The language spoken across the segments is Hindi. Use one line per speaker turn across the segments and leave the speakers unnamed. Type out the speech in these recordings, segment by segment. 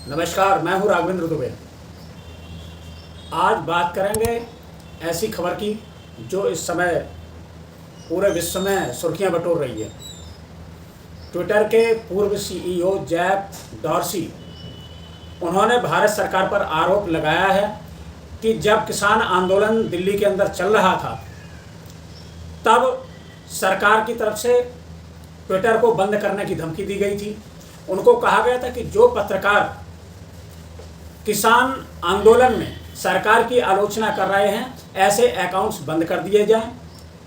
नमस्कार, मैं हूं राघवेंद्र दुबे। आज बात करेंगे ऐसी खबर की जो इस समय पूरे विश्व में सुर्खियां बटोर रही है। ट्विटर के पूर्व सीईओ जैक डॉर्सी, उन्होंने भारत सरकार पर आरोप लगाया है कि जब किसान आंदोलन दिल्ली के अंदर चल रहा था तब सरकार की तरफ से ट्विटर को बंद करने की धमकी दी गई थी। उनको कहा गया था कि जो पत्रकार किसान आंदोलन में सरकार की आलोचना कर रहे हैं, ऐसे अकाउंट्स बंद कर दिए जाएं,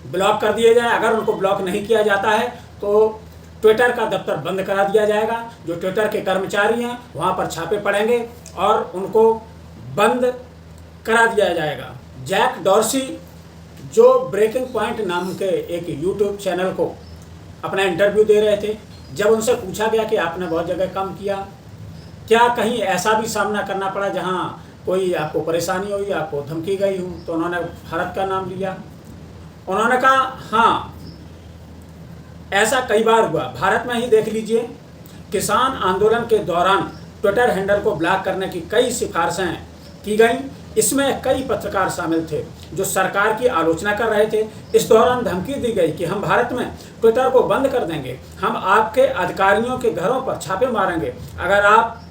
ब्लॉक कर दिए जाएं। अगर उनको ब्लॉक नहीं किया जाता है तो ट्विटर का दफ्तर बंद करा दिया जाएगा। जो ट्विटर के कर्मचारी हैं वहाँ पर छापे पड़ेंगे और उनको बंद करा दिया जाएगा। जैक डॉर्सी, जो ब्रेकिंग पॉइंट नाम के एक यूट्यूब चैनल को अपना इंटरव्यू दे रहे थे, जब उनसे पूछा गया कि आपने बहुत जगह काम किया, क्या कहीं ऐसा भी सामना करना पड़ा जहां कोई आपको परेशानी हुई, आपको धमकी गई हो, तो उन्होंने भारत का नाम लिया। उन्होंने कहा हाँ, ऐसा कई बार हुआ। भारत में ही देख लीजिए, किसान आंदोलन के दौरान ट्विटर हैंडल को ब्लॉक करने की कई सिफारिशें की गई। इसमें कई पत्रकार शामिल थे जो सरकार की आलोचना कर रहे थे। इस दौरान धमकी दी गई कि हम भारत में ट्विटर को बंद कर देंगे, हम आपके अधिकारियों के घरों पर छापे मारेंगे, अगर आप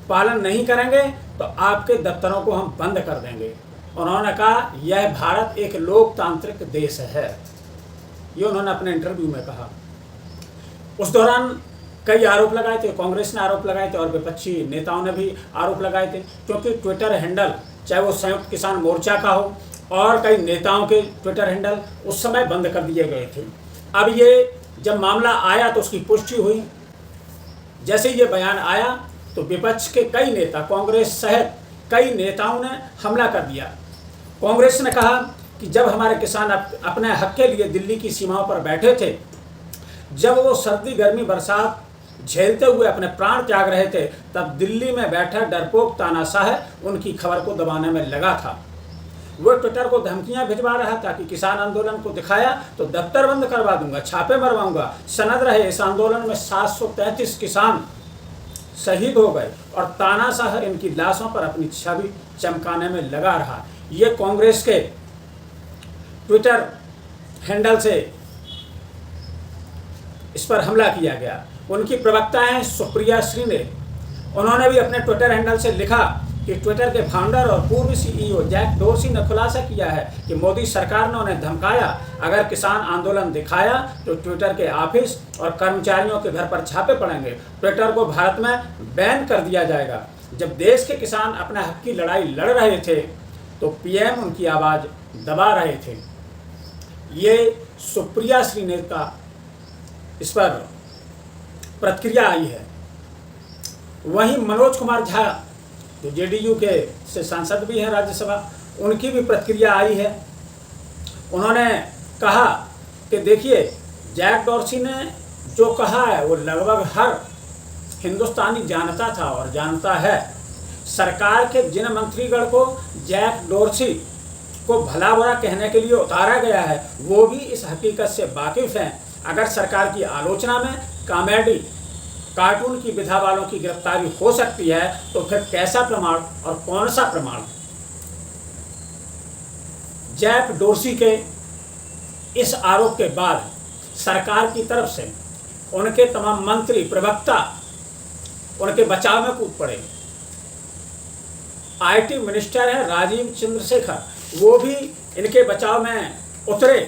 पालन नहीं करेंगे तो आपके दफ्तरों को हम बंद कर देंगे। उन्होंने कहा यह भारत एक लोकतांत्रिक देश है, ये उन्होंने अपने इंटरव्यू में कहा। उस दौरान कई आरोप लगाए थे, कांग्रेस ने आरोप लगाए थे और विपक्षी नेताओं ने भी आरोप लगाए थे, क्योंकि ट्विटर हैंडल, चाहे वो संयुक्त किसान मोर्चा का हो और कई नेताओं के ट्विटर हैंडल उस समय बंद कर दिए गए थे। अब ये जब मामला आया तो उसकी पुष्टि हुई। जैसे ये बयान आया तो विपक्ष के कई नेता, कांग्रेस सहित कई नेताओं ने हमला कर दिया। कांग्रेस ने कहा कि जब हमारे किसान अपने हक के लिए दिल्ली की सीमाओं पर बैठे थे, जब वो सर्दी गर्मी बरसात झेलते हुए अपने प्राण त्याग रहे थे, तब दिल्ली में बैठा डरपोक तानाशाह उनकी खबर को दबाने में लगा था। वो ट्विटर को धमकियां भिजवा रहा था कि किसान आंदोलन को दिखाया तो दफ्तर बंद करवा दूंगा, छापे मरवाऊंगा। सनद रहे, इस आंदोलन में 733 किसान शहीद हो गए और तानाशाह इनकी लाशों पर अपनी छवि चमकाने में लगा रहा। ये कांग्रेस के ट्विटर हैंडल से इस पर हमला किया गया। उनकी प्रवक्ता हैं सुप्रिया श्रीनेर, उन्होंने भी अपने ट्विटर हैंडल से लिखा कि ट्विटर के फाउंडर और पूर्व सीईओ जैक डॉर्सी ने खुलासा किया है कि मोदी सरकार ने उन्हें धमकाया, अगर किसान आंदोलन दिखाया तो ट्विटर के ऑफिस और कर्मचारियों के घर पर छापे पड़ेंगे, ट्विटर को भारत में बैन कर दिया जाएगा। जब देश के किसान अपने हक की लड़ाई लड़ रहे थे तो पीएम उनकी आवाज़ दबा रहे थे। ये सुप्रिया श्रीनेर का इस पर प्रतिक्रिया आई है। वहीं मनोज कुमार झा, जो जेडीयू के से सांसद भी हैं राज्यसभा, उनकी भी प्रतिक्रिया आई है। उन्होंने कहा कि देखिए, जैक डॉर्सी ने जो कहा है वो लगभग हर हिंदुस्तानी जानता था और जानता है। सरकार के जिन मंत्रीगण को जैक डॉर्सी को भला बुरा कहने के लिए उतारा गया है, वो भी इस हकीकत से वाकिफ हैं। अगर सरकार की आलोचना में कॉमेडी कार्टून की विधा वालों की गिरफ्तारी हो सकती है तो फिर कैसा प्रमाण और कौन सा प्रमाण। जैक डॉर्सी के इस आरोप के बाद सरकार की तरफ से उनके तमाम मंत्री, प्रवक्ता उनके बचाव में कूद पड़े। आईटी मिनिस्टर है राजीव चंद्रशेखर, वो भी इनके बचाव में उतरे।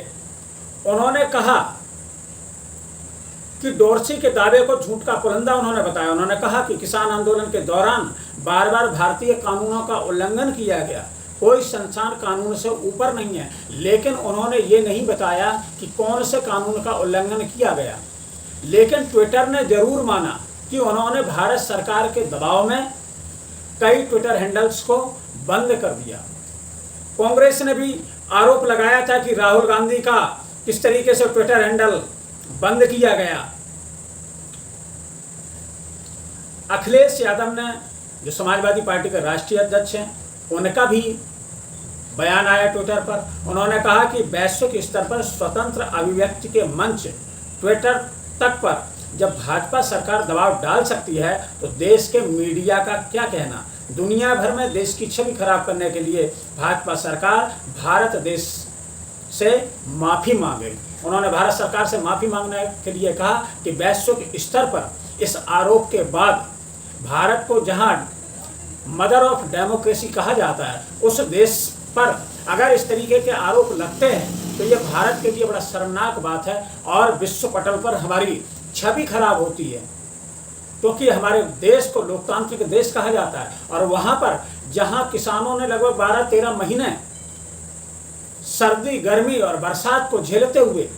उन्होंने कहा कि डॉर्सी के दावे को झूठ का पुलंदा उन्होंने बताया। उन्होंने कहा कि किसान आंदोलन के दौरान बार बार भारतीय कानूनों का उल्लंघन किया गया, कोई संस्थान कानून से ऊपर नहीं है, लेकिन उन्होंने ये नहीं बताया कि कौन से कानून का उल्लंघन किया गया। लेकिन ट्विटर ने जरूर माना कि उन्होंने भारत सरकार के दबाव में कई ट्विटर हैंडल्स को बंद कर दिया। कांग्रेस ने भी आरोप लगाया था कि राहुल गांधी का किस तरीके से ट्विटर हैंडल बंद किया गया। अखिलेश यादव ने, जो समाजवादी पार्टी के राष्ट्रीय अध्यक्ष हैं, उनका भी बयान आया ट्विटर पर। उन्होंने कहा कि वैश्विक स्तर पर स्वतंत्र अभिव्यक्ति के मंच ट्विटर तक पर जब भाजपा सरकार दबाव डाल सकती है तो देश के मीडिया का क्या कहना। दुनिया भर में देश की छवि खराब करने के लिए भाजपा सरकार भारत देश से माफ़ी मांगे। उन्होंने भारत सरकार से माफ़ी मांगने के लिए कहा कि वैश्विक स्तर पर इस आरोप के बाद भारत को जहां मदर ऑफ डेमोक्रेसी कहा जाता है, उस देश पर अगर इस तरीके के आरोप लगते हैं तो ये भारत के लिए बड़ा शर्मनाक बात है और विश्व पटल पर हमारी छवि खराब होती है, क्योंकि हमारे देश को लोकतांत्रिक देश कहा जाता है। और वहाँ पर जहाँ किसानों ने लगभग 12-13 महीने सर्दी, गर्मी और बरसात को झेलते हुए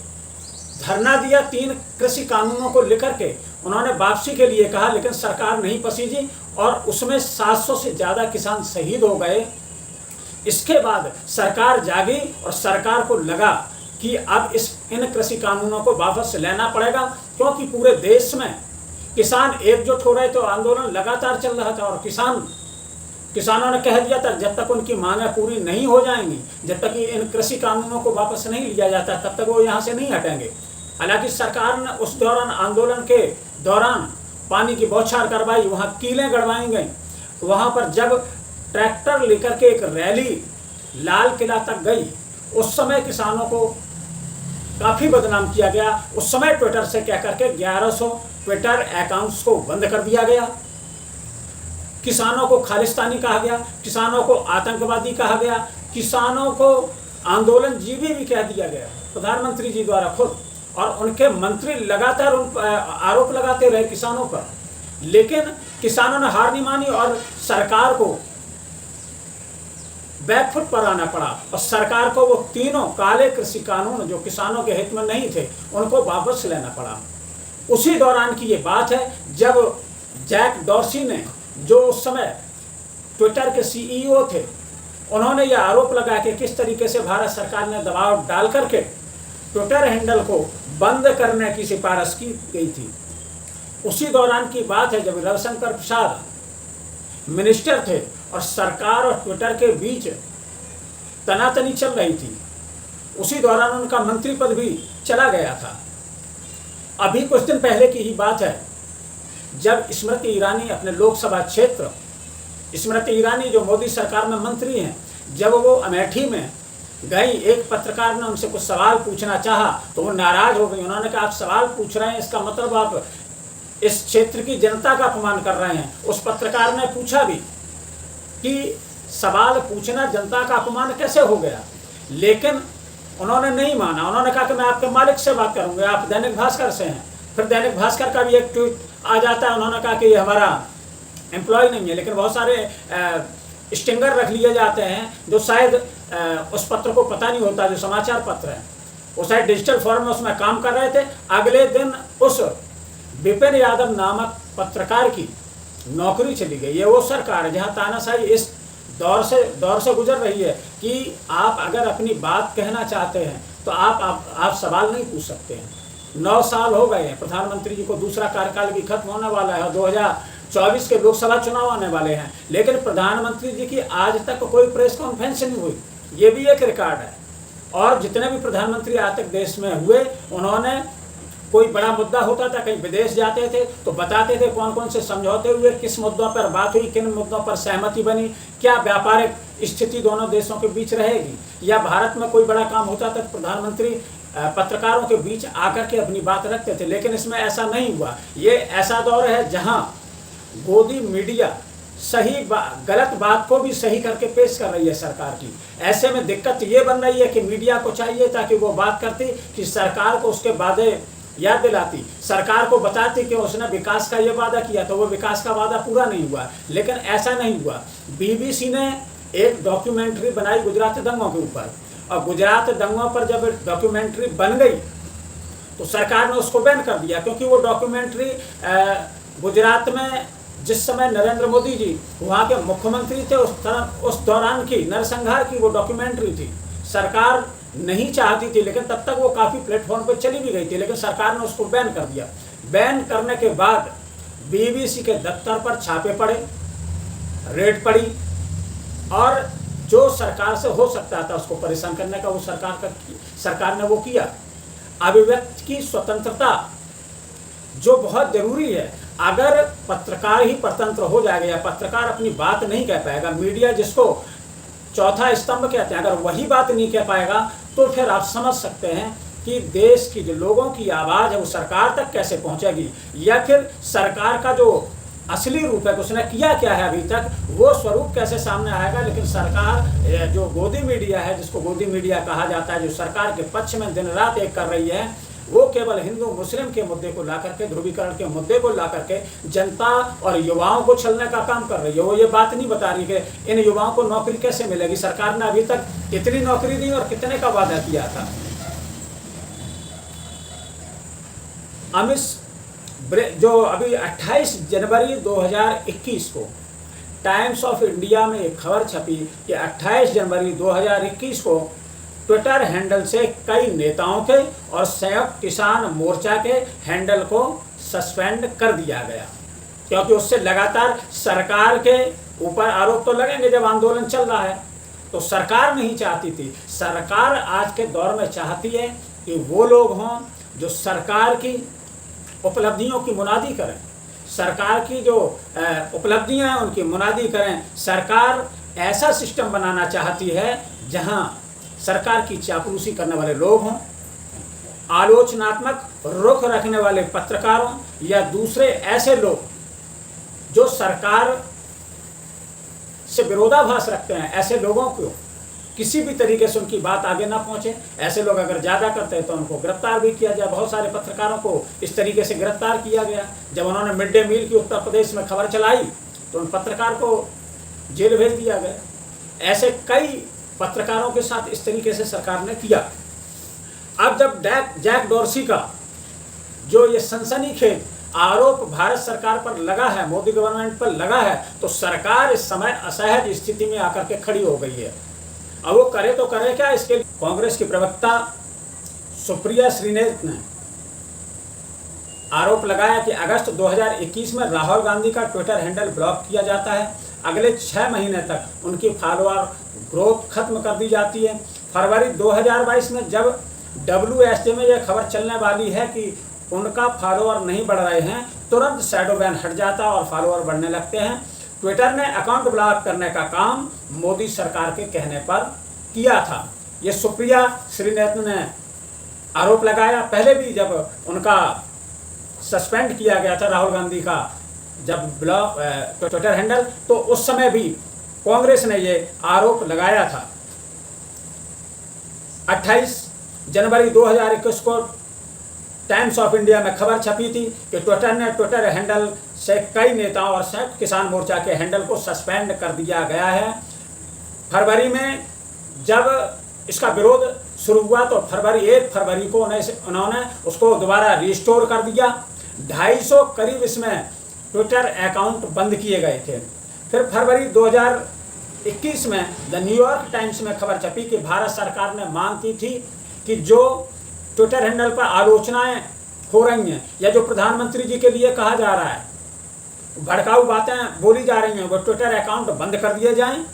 धरना दिया 3 कृषि कानूनों को लेकर के, उन्होंने वापसी के लिए कहा, लेकिन सरकार नहीं पसीजी और उसमें 700 से ज़्यादा किसान शहीद हो गए। इसके बाद सरकार जागी और सरकार को लगा कि अब इन कृषि कानूनों को वापस लेना पड़ेगा, क्योंकि पूरे देश में किसान एकजुट हो रहे थे, आंदोलन लगातार चल रहा था और किसानों ने कह दिया था जब तक उनकी मांगें पूरी नहीं हो जाएंगी, जब तक इन कृषि कानूनों को वापस नहीं लिया जाता, तब तक वो यहाँ से नहीं हटेंगे। हालांकि सरकार ने उस दौरान, आंदोलन के दौरान पानी की बौछार करवाई, वहाँ कीलें गड़वाई गई। वहाँ पर जब ट्रैक्टर लेकर के एक रैली लाल किला तक गई, उस समय किसानों को काफ़ी बदनाम किया गया। उस समय ट्विटर से कह करके 1100 ट्विटर अकाउंट्स को बंद कर दिया गया। किसानों को खालिस्तानी कहा गया, किसानों को आतंकवादी कहा गया, किसानों को आंदोलन जीवी भी कह दिया गया प्रधानमंत्री जी द्वारा खुद। और उनके मंत्री लगातार आरोप लगाते रहे किसानों पर, लेकिन किसानों ने हार नहीं मानी और सरकार को बैकफुट पर आना पड़ा और सरकार को वो 3 काले कृषि कानून जो किसानों के हित में नहीं थे, उनको वापस लेना पड़ा। उसी दौरान की ये बात है जब जैक डॉर्सी ने, जो उस समय ट्विटर के CEO थे, उन्होंने ये आरोप लगाया कि किस तरीके से भारत सरकार ने दबाव डाल करके ट्विटर हैंडल को बंद करने की सिफारिश की गई थी। उसी दौरान की बात है जब रविशंकर प्रसाद मिनिस्टर थे और सरकार और ट्विटर के बीच तनातनी चल रही थी। उसी दौरान उनका मंत्री पद भी चला गया था। अभी कुछ दिन पहले की ही बात है जब स्मृति ईरानी अपने लोकसभा क्षेत्र, स्मृति ईरानी जो मोदी सरकार में मंत्री हैं, जब वो अमेठी में गई, एक पत्रकार ने उनसे कुछ सवाल पूछना चाहा तो वो नाराज हो गई। उन्होंने कहा आप सवाल पूछ रहे हैं, इसका मतलब आप इस क्षेत्र की जनता का अपमान कर रहे हैं। उस पत्रकार ने पूछा भी कि सवाल पूछना जनता का अपमान कैसे हो गया, लेकिन उन्होंने नहीं माना। उन्होंने कहा कि मैं आपके मालिक से बात करूंगा, आप दैनिक भास्कर से हैं। फिर दैनिक भास्कर का भी एक ट्वीट आ जाता है, उन्होंने कहा कि ये हमारा एम्प्लॉय नहीं है, लेकिन बहुत सारे स्टिंगर रख लिए जाते हैं जो शायद उस पत्र को पता नहीं होता, जो समाचार पत्र है। वो शायद डिजिटल फॉर्म में उसमें काम कर रहे थे। अगले दिन उस विपिन यादव नामक पत्रकार की नौकरी चली गई। ये वो सरकार है जहाँ तानाशाही इस दौर से गुजर रही है कि आप अगर अपनी बात कहना चाहते हैं तो आप सवाल नहीं पूछ सकते हैं। 9 साल हो गए हैं प्रधानमंत्री जी को, दूसरा कार्यकाल भी खत्म होने वाला है और 2024 के लोकसभा चुनाव आने वाले हैं, लेकिन प्रधानमंत्री जी की आज तक कोई प्रेस कॉन्फ्रेंस नहीं हुई। ये भी एक रिकॉर्ड है। और जितने भी प्रधानमंत्री आज तक देश में हुए, उन्होंने कोई बड़ा मुद्दा होता था, कहीं विदेश जाते थे तो बताते थे कौन कौन से समझौते हुए, किस मुद्दों पर बात हुई, किन मुद्दों पर सहमति बनी, क्या व्यापारिक स्थिति दोनों देशों के बीच रहेगी। या भारत में कोई बड़ा काम होता था तो प्रधानमंत्री पत्रकारों के बीच आकर के अपनी बात रखते थे, लेकिन इसमें ऐसा नहीं हुआ। ये ऐसा दौर है जहां गोदी मीडिया गलत बात को भी सही करके पेश कर रही है सरकार की। ऐसे में दिक्कत ये बन रही है कि मीडिया को चाहिए ताकि वो बात करती कि सरकार को उसके वादे याद दिलाती, सरकार को बताती कि उसने विकास का ये वादा किया तो वो विकास का वादा पूरा नहीं हुआ, लेकिन ऐसा नहीं हुआ। BBC ने एक डॉक्यूमेंट्री बनाई गुजरात दंगों के ऊपर, और गुजरात दंगों पर जब डॉक्यूमेंट्री बन गई तो सरकार ने उसको बैन कर दिया, क्योंकि वो डॉक्यूमेंट्री गुजरात में जिस समय नरेंद्र मोदी जी वहाँ के मुख्यमंत्री थे उस दौरान की नरसंहार की वो डॉक्यूमेंट्री थी। सरकार नहीं चाहती थी, लेकिन तब तक वो काफ़ी प्लेटफॉर्म पर चली भी गई थी, लेकिन सरकार ने उसको बैन कर दिया। बैन करने के बाद BBC के दफ्तर पर छापे पड़े, रेड पड़ी, और जो सरकार से हो सकता था उसको परेशान करने का वो सरकार ने वो किया। अभिव्यक्ति की स्वतंत्रता जो बहुत ज़रूरी है। अगर पत्रकार ही परतंत्र हो जाएगा या पत्रकार अपनी बात नहीं कह पाएगा, मीडिया जिसको चौथा स्तंभ कहते हैं, अगर वही बात नहीं कह पाएगा तो फिर आप समझ सकते हैं कि देश की जो लोगों की आवाज़ है वो सरकार तक कैसे पहुंचेगी, या फिर सरकार का जो असली रूप है, उसने किया क्या है अभी तक, वो स्वरूप कैसे सामने आएगा। लेकिन सरकार जो गोदी मीडिया है, जिसको गोदी मीडिया कहा जाता है, जो सरकार के पक्ष में दिन रात एक कर रही है, वो केवल हिंदू मुस्लिम के मुद्दे को ला करके, ध्रुवीकरण के मुद्दे को ला करके जनता और युवाओं को छलने का काम कर रही है। वो ये बात नहीं बता रही कि इन युवाओं को नौकरी कैसे मिलेगी। सरकार ने अभी तक कितनी नौकरी दी और कितने का वादा किया था। अमिश जो अभी 28 जनवरी 2021 को टाइम्स ऑफ इंडिया में एक खबर छपी कि 28 जनवरी 2021 को ट्विटर हैंडल से कई नेताओं के और संयुक्त किसान मोर्चा के हैंडल को सस्पेंड कर दिया गया, क्योंकि उससे लगातार सरकार के ऊपर आरोप तो लगेंगे जब आंदोलन चल रहा है। तो सरकार नहीं चाहती थी, सरकार आज के दौर में चाहती है कि वो लोग हों जो सरकार की उपलब्धियों की मुनादी करें, सरकार की जो उपलब्धियां हैं उनकी मुनादी करें। सरकार ऐसा सिस्टम बनाना चाहती है जहां सरकार की चापलूसी करने वाले लोग हों, आलोचनात्मक रुख रखने वाले पत्रकारों या दूसरे ऐसे लोग जो सरकार से विरोधाभास रखते हैं, ऐसे लोगों को किसी भी तरीके से उनकी बात आगे ना पहुंचे। ऐसे लोग अगर ज़्यादा करते हैं तो उनको गिरफ्तार भी किया जाए। बहुत सारे पत्रकारों को इस तरीके से गिरफ्तार किया गया। जब उन्होंने मिड डे मील की उत्तर प्रदेश में खबर चलाई तो उन पत्रकार को जेल भेज दिया गया। ऐसे कई पत्रकारों के साथ इस तरीके से सरकार ने किया। अब जब जैक डॉर्सी का जो ये सनसनीखेज आरोप भारत सरकार पर लगा है, मोदी गवर्नमेंट पर लगा है, तो सरकार इस समय असहज स्थिति में आकर के खड़ी हो गई है। अब वो करे तो करे क्या। इसके लिए कांग्रेस की प्रवक्ता सुप्रिया श्रीनेत ने आरोप लगाया कि अगस्त 2021 में राहुल गांधी का ट्विटर हैंडल ब्लॉक किया जाता है। अगले 6 महीने तक उनकी फॉलोअर ग्रोथ खत्म कर दी जाती है। फरवरी 2022 में जब WSJ में यह खबर चलने वाली है कि उनका फॉलोअर नहीं बढ़ रहे हैं, तुरंत शैडो बैन हट जाता है और फॉलोअर बढ़ने लगते हैं। ट्विटर ने अकाउंट ब्लॉक करने का काम मोदी सरकार के कहने पर किया था। ये सुप्रिया श्रीनेत ने आरोप लगाया। पहले भी जब उनका सस्पेंड किया गया था राहुल गांधी का जब ब्लॉक ट्विटर हैंडल, तो उस समय भी कांग्रेस ने ये आरोप लगाया था। 28 जनवरी 2021 को टाइम्स ऑफ इंडिया में खबर छपी थी कि ट्विटर हैंडल से कई नेताओं और संयुक्त किसान मोर्चा के हैंडल को सस्पेंड कर दिया गया है। फरवरी में जब इसका विरोध शुरू हुआ तो 1 फरवरी को उन्होंने उसको दोबारा रिस्टोर कर दिया। 250 करीब इसमें ट्विटर अकाउंट बंद किए गए थे। फिर फरवरी 2021 में द न्यूयॉर्क टाइम्स में खबर छपी कि भारत सरकार ने मांग की थी कि जो ट्विटर हैंडल पर आलोचनाएं हो रही हैं या जो प्रधानमंत्री जी के लिए कहा जा रहा है, भड़काऊ बातें बोली जा रही हैं, वो ट्विटर अकाउंट बंद कर दिए जाएं।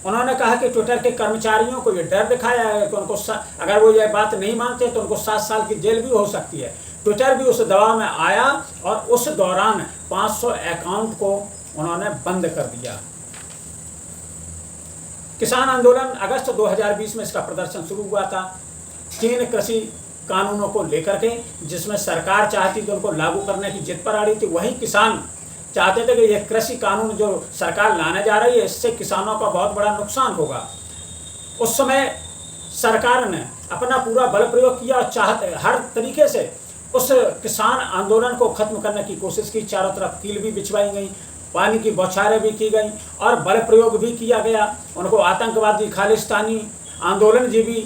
उन्होंने कहा कि ट्विटर के कर्मचारियों को ये डर दिखाया है कि उनको अगर वो ये बात नहीं मानते तो उनको 7 साल की जेल भी हो सकती है। ट्विटर भी उस दबाव में आया और उस दौरान 500 अकाउंट को उन्होंने बंद कर दिया। किसान आंदोलन अगस्त 2020 में इसका प्रदर्शन शुरू हुआ था 3 कृषि कानूनों को लेकर के, जिसमें सरकार चाहती थी उनको लागू करने की जिद पर अड़ी थी। वहीं किसान चाहते थे कि ये कृषि कानून जो सरकार लाने जा रही है इससे किसानों का बहुत बड़ा नुकसान होगा। उस समय सरकार ने अपना पूरा बल प्रयोग किया और चाहते हर तरीके से उस किसान आंदोलन को खत्म करने की कोशिश की। चारों तरफ कील भी बिछवाई गई, पानी की बौछारें भी की गई और बल प्रयोग भी किया गया। उनको आतंकवादी, खालिस्तानी, आंदोलनजीवी,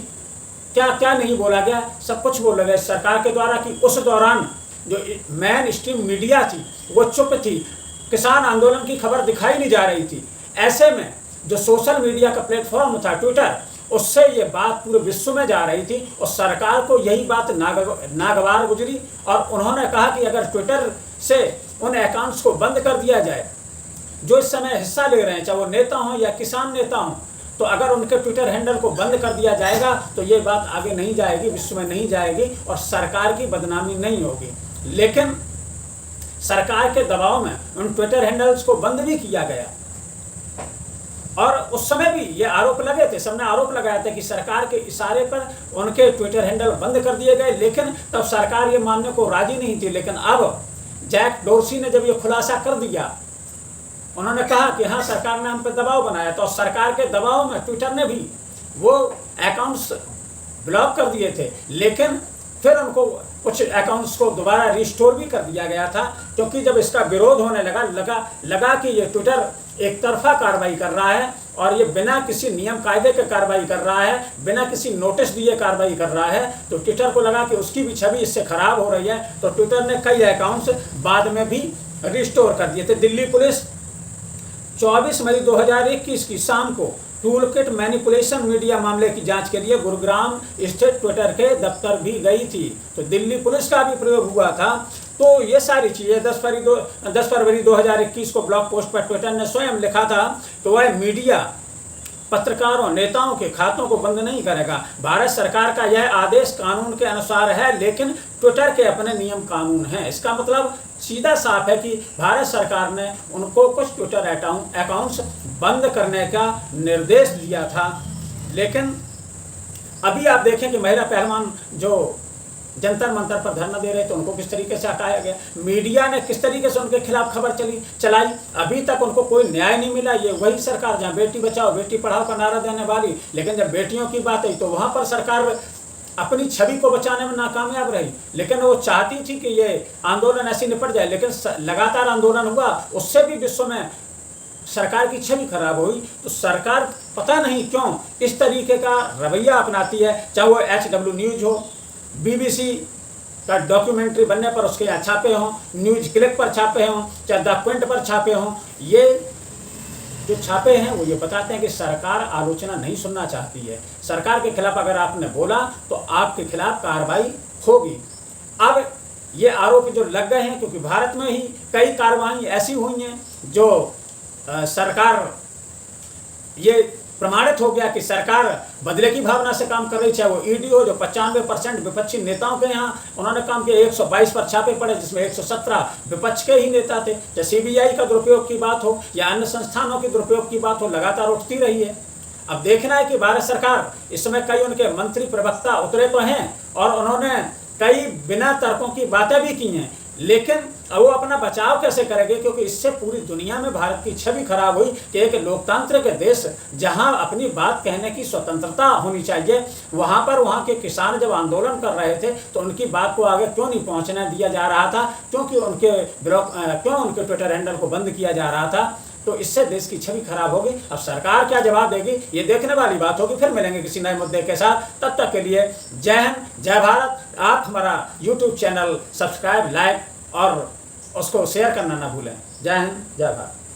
क्या क्या नहीं बोला गया, सब कुछ बोला गया सरकार के द्वारा। कि उस दौरान जो मेन स्ट्रीम मीडिया थी वो चुप थी, किसान आंदोलन की खबर दिखाई नहीं जा रही थी। ऐसे में जो सोशल मीडिया का प्लेटफॉर्म था ट्विटर, उससे ये बात पूरे विश्व में जा रही थी और सरकार को यही बात नागवार गुजरी और उन्होंने कहा कि अगर ट्विटर से उन अकाउंट्स को बंद कर दिया जाए जो इस समय हिस्सा ले रहे हैं, चाहे वो नेता हों या किसान नेता हों, तो अगर उनके ट्विटर हैंडल को बंद कर दिया जाएगा तो ये बात आगे नहीं जाएगी, विश्व में नहीं जाएगी और सरकार की बदनामी नहीं होगी। लेकिन सरकार के दबाव में उन ट्विटर हैंडल्स को बंद भी किया गया। और उस समय भी ये आरोप लगे थे, सबने आरोप लगाया था कि सरकार के इशारे पर उनके ट्विटर हैंडल बंद कर दिए गए, लेकिन तब सरकार ये मानने को राजी नहीं थी। लेकिन अब जैक डोर्सी ने जब ये खुलासा कर दिया, उन्होंने कहा कि हाँ, सरकार ने हम पर दबाव बनाया, तो सरकार के दबाव में ट्विटर ने भी वो अकाउंट्स ब्लॉक कर दिए थे, लेकिन फिर उनको कुछ अकाउंट्स को दोबारा रिस्टोर भी कर दिया गया था, क्योंकि जब इसका विरोध होने लगा कि ये ट्विटर एक तरफा कार्रवाई कर रहा है और ये बिना किसी नियम कायदे के कार्रवाई कर रहा है, बिना किसी नोटिस दिए कार्रवाई कर रहा है, तो ट्विटर को लगा कि उसकी भी छवि इससे खराब हो रही है, तो ट्विटर ने कई अकाउंट्स बाद में भी रिस्टोर कर दिए थे। दिल्ली पुलिस 24 मई 2021 की शाम को टूलकिट मैनिपुलेशन मीडिया मामले की जांच के लिए गुरुग्राम स्थित ट्विटर के दफ्तर भी गई थी, तो दिल्ली पुलिस का भी प्रयोग हुआ था। तो ये सारी चीज़ें 10 फरवरी 2021 को ब्लॉग पोस्ट पर ट्विटर ने स्वयं लिखा था तो वह मीडिया, पत्रकारों, नेताओं के खातों को बंद नहीं करेगा। भारत सरकार का यह आदेश कानून के अनुसार है, लेकिन ट्विटर के अपने नियम कानून हैं। इसका मतलब सीधा साफ है कि भारत सरकार ने उनको कुछ ट्विटर अकाउंट्स बंद करने का निर्देश दिया था। लेकिन अभी आप देखें कि महिला पहलवान जो जंतर मंतर पर धरना दे रहे थे, उनको किस तरीके से हटाया गया, मीडिया ने किस तरीके से उनके खिलाफ खबर चलाई, अभी तक उनको कोई न्याय नहीं मिला। ये वही सरकार जहाँ बेटी बचाओ बेटी पढ़ाओ का नारा देने वाली, लेकिन जब बेटियों की बात आई तो वहाँ पर सरकार अपनी छवि को बचाने में नाकामयाब रही। लेकिन वो चाहती थी कि ये आंदोलन ऐसे निपट जाए, लेकिन लगातार आंदोलन हुआ, उससे भी विश्व में सरकार की छवि खराब हुई। तो सरकार पता नहीं क्यों इस तरीके का रवैया अपनाती है, चाहे वो HW न्यूज़ हो, BBC का डॉक्यूमेंट्री बनने पर उसके यहाँ छापे हों, न्यूज़ क्लिक पर छापे हों, चाहे द क्विंट पर छापे हों, ये जो छापे हैं वो ये बताते हैं कि सरकार आलोचना नहीं सुनना चाहती है। सरकार के खिलाफ अगर आपने बोला तो आपके खिलाफ कार्रवाई होगी। अब ये आरोप जो लग गए हैं, क्योंकि भारत में ही कई कार्रवाई ऐसी हुई हैं जो सरकार ये प्रमाणित हो गया कि सरकार बदले की भावना से काम कर रही, चाहे वो ईडी हो जो 95% विपक्षी नेताओं के यहाँ उन्होंने काम किया, 122 पर छापे पड़े जिसमें 117 विपक्ष के ही नेता थे, चाहे CBI का दुरुपयोग की बात हो या अन्य संस्थानों के दुरुपयोग की बात हो, लगातार उठती रही है। अब देखना है कि भारत सरकार इस समय कई उनके मंत्री प्रवक्ता उतरे तो हैं और उन्होंने कई बिना तर्कों की बातें भी की हैं, लेकिन अब वो अपना बचाव कैसे करेंगे, क्योंकि इससे पूरी दुनिया में भारत की छवि खराब हुई कि एक लोकतंत्र के देश जहां अपनी बात कहने की स्वतंत्रता होनी चाहिए, वहां पर वहां के किसान जब आंदोलन कर रहे थे तो उनकी बात को आगे क्यों नहीं पहुंचने दिया जा रहा था, क्योंकि उनके ट्विटर हैंडल को बंद किया जा रहा था। तो इससे देश की छवि खराब होगी। अब सरकार क्या जवाब देगी ये देखने वाली बात होगी। फिर मिलेंगे किसी नए मुद्दे के साथ, तब तक के लिए जय हिंद, जय भारत। आप हमारा YouTube चैनल सब्सक्राइब, लाइक और उसको शेयर करना ना भूलें। जय हिंद, जय भारत।